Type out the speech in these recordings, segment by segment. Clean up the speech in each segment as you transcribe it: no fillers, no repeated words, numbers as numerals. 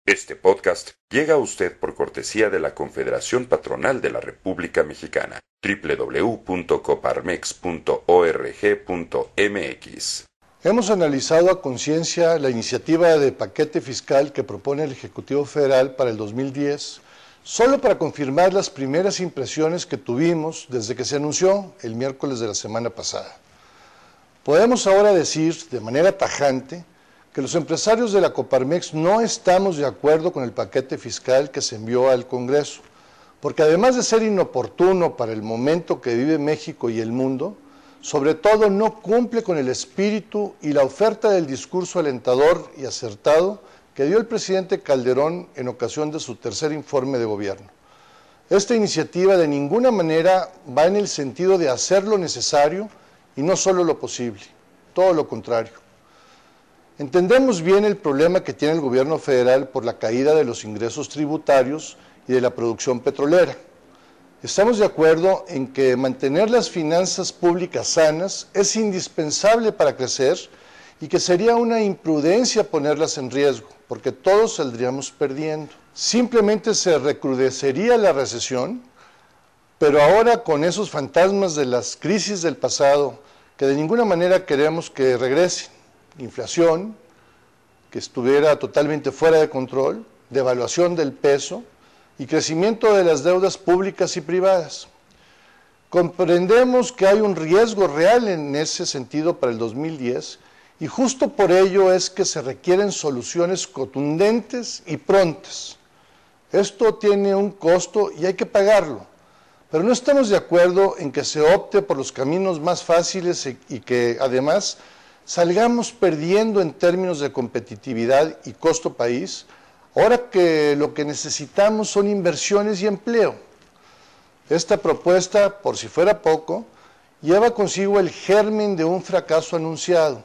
Este podcast llega a usted por cortesía de la Confederación Patronal de la República Mexicana, www.coparmex.org.mx. Hemos analizado a conciencia la iniciativa de paquete fiscal que propone el Ejecutivo Federal para el 2010, solo para confirmar las primeras impresiones que tuvimos desde que se anunció el miércoles de la semana pasada. Podemos ahora decir de manera tajante que los empresarios de la Coparmex no estamos de acuerdo con el paquete fiscal que se envió al Congreso, porque además de ser inoportuno para el momento que vive México y el mundo, sobre todo no cumple con el espíritu y la oferta del discurso alentador y acertado que dio el presidente Calderón en ocasión de su tercer informe de gobierno. Esta iniciativa de ninguna manera va en el sentido de hacer lo necesario y no solo lo posible, todo lo contrario. Entendemos bien el problema que tiene el gobierno federal por la caída de los ingresos tributarios y de la producción petrolera. Estamos de acuerdo en que mantener las finanzas públicas sanas es indispensable para crecer y que sería una imprudencia ponerlas en riesgo, porque todos saldríamos perdiendo. Simplemente se recrudecería la recesión, pero ahora con esos fantasmas de las crisis del pasado que de ninguna manera queremos que regresen. Inflación, que estuviera totalmente fuera de control, devaluación del peso y crecimiento de las deudas públicas y privadas. Comprendemos que hay un riesgo real en ese sentido para el 2010 y justo por ello es que se requieren soluciones contundentes y prontas. Esto tiene un costo y hay que pagarlo, pero no estamos de acuerdo en que se opte por los caminos más fáciles y que además salgamos perdiendo en términos de competitividad y costo país, ahora que lo que necesitamos son inversiones y empleo. Esta propuesta, por si fuera poco, lleva consigo el germen de un fracaso anunciado,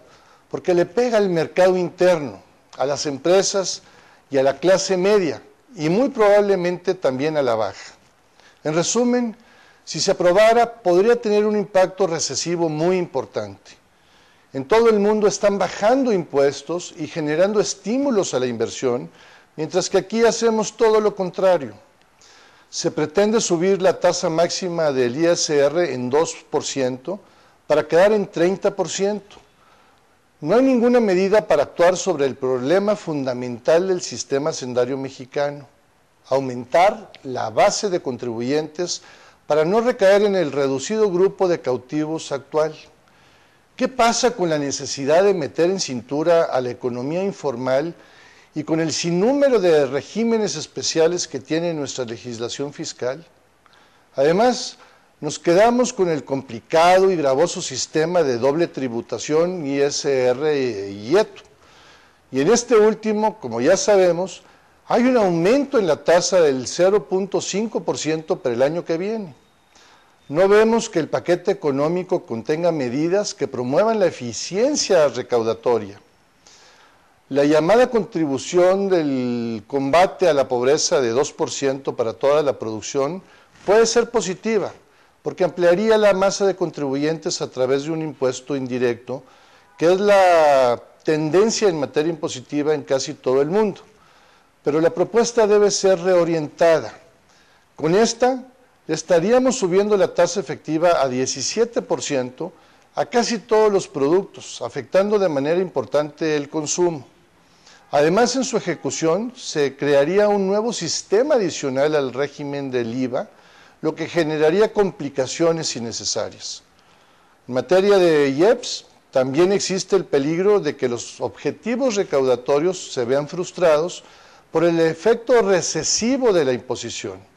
porque le pega al mercado interno, a las empresas y a la clase media, y muy probablemente también a la baja. En resumen, si se aprobara, podría tener un impacto recesivo muy importante. En todo el mundo están bajando impuestos y generando estímulos a la inversión, mientras que aquí hacemos todo lo contrario. Se pretende subir la tasa máxima del ISR en 2% para quedar en 30%. No hay ninguna medida para actuar sobre el problema fundamental del sistema hacendario mexicano: aumentar la base de contribuyentes para no recaer en el reducido grupo de cautivos actual. ¿Qué pasa con la necesidad de meter en cintura a la economía informal y con el sinnúmero de regímenes especiales que tiene nuestra legislación fiscal? Además, nos quedamos con el complicado y gravoso sistema de doble tributación ISR y IETU. Y en este último, como ya sabemos, hay un aumento en la tasa del 0.5% para el año que viene. No vemos que el paquete económico contenga medidas que promuevan la eficiencia recaudatoria. La llamada contribución del combate a la pobreza de 2% para toda la producción puede ser positiva, porque ampliaría la masa de contribuyentes a través de un impuesto indirecto, que es la tendencia en materia impositiva en casi todo el mundo. Pero la propuesta debe ser reorientada. Con esta, estaríamos subiendo la tasa efectiva a 17% a casi todos los productos, afectando de manera importante el consumo. Además, en su ejecución se crearía un nuevo sistema adicional al régimen del IVA, lo que generaría complicaciones innecesarias. En materia de IEPS, también existe el peligro de que los objetivos recaudatorios se vean frustrados por el efecto recesivo de la imposición.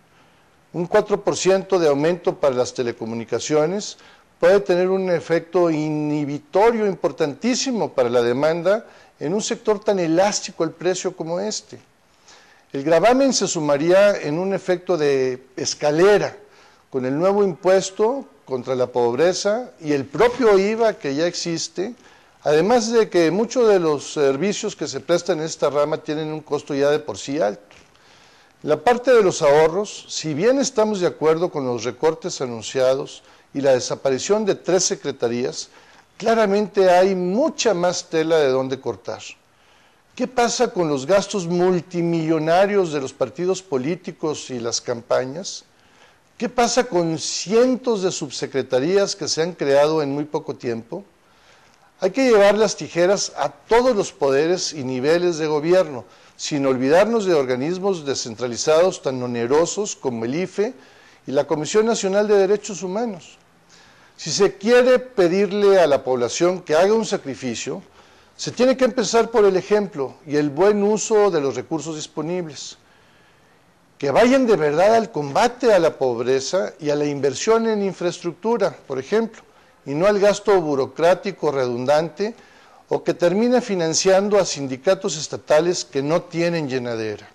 Un 4% de aumento para las telecomunicaciones puede tener un efecto inhibitorio importantísimo para la demanda en un sector tan elástico al precio como este. El gravamen se sumaría en un efecto de escalera con el nuevo impuesto contra la pobreza y el propio IVA que ya existe, además de que muchos de los servicios que se prestan en esta rama tienen un costo ya de por sí alto. La parte de los ahorros, si bien estamos de acuerdo con los recortes anunciados y la desaparición de 3 secretarías, claramente hay mucha más tela de dónde cortar. ¿Qué pasa con los gastos multimillonarios de los partidos políticos y las campañas? ¿Qué pasa con cientos de subsecretarías que se han creado en muy poco tiempo? Hay que llevar las tijeras a todos los poderes y niveles de gobierno, sin olvidarnos de organismos descentralizados tan onerosos como el IFE y la Comisión Nacional de Derechos Humanos. Si se quiere pedirle a la población que haga un sacrificio, se tiene que empezar por el ejemplo y el buen uso de los recursos disponibles. Que vayan de verdad al combate a la pobreza y a la inversión en infraestructura, por ejemplo, y no al gasto burocrático redundante o que termina financiando a sindicatos estatales que no tienen llenadera.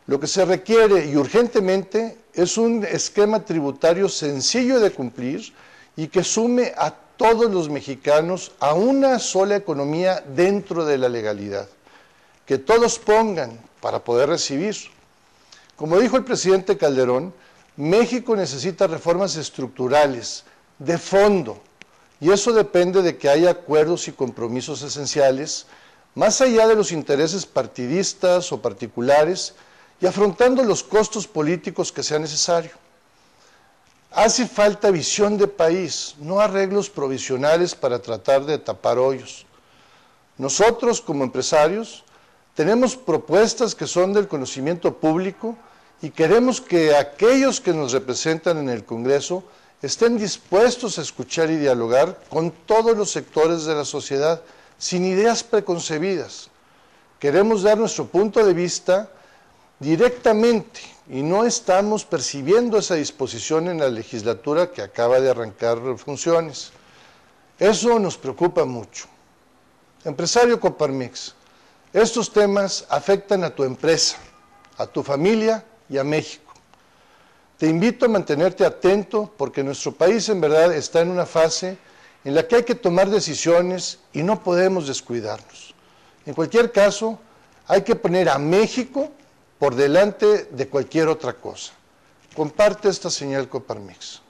Lo que se requiere y urgentemente es un esquema tributario sencillo de cumplir y que sume a todos los mexicanos a una sola economía dentro de la legalidad. Que todos pongan para poder recibir. Como dijo el presidente Calderón, México necesita reformas estructurales, de fondo, y eso depende de que haya acuerdos y compromisos esenciales, más allá de los intereses partidistas o particulares, y afrontando los costos políticos que sea necesario. Hace falta visión de país, no arreglos provisionales para tratar de tapar hoyos. Nosotros, como empresarios, tenemos propuestas que son del conocimiento público y queremos que aquellos que nos representan en el Congreso estén dispuestos a escuchar y dialogar con todos los sectores de la sociedad, sin ideas preconcebidas. Queremos dar nuestro punto de vista directamente y no estamos percibiendo esa disposición en la legislatura que acaba de arrancar funciones. Eso nos preocupa mucho. Empresario Coparmex, estos temas afectan a tu empresa, a tu familia y a México. Te invito a mantenerte atento porque nuestro país en verdad está en una fase en la que hay que tomar decisiones y no podemos descuidarnos. En cualquier caso, hay que poner a México por delante de cualquier otra cosa. Comparte esta señal Coparmex.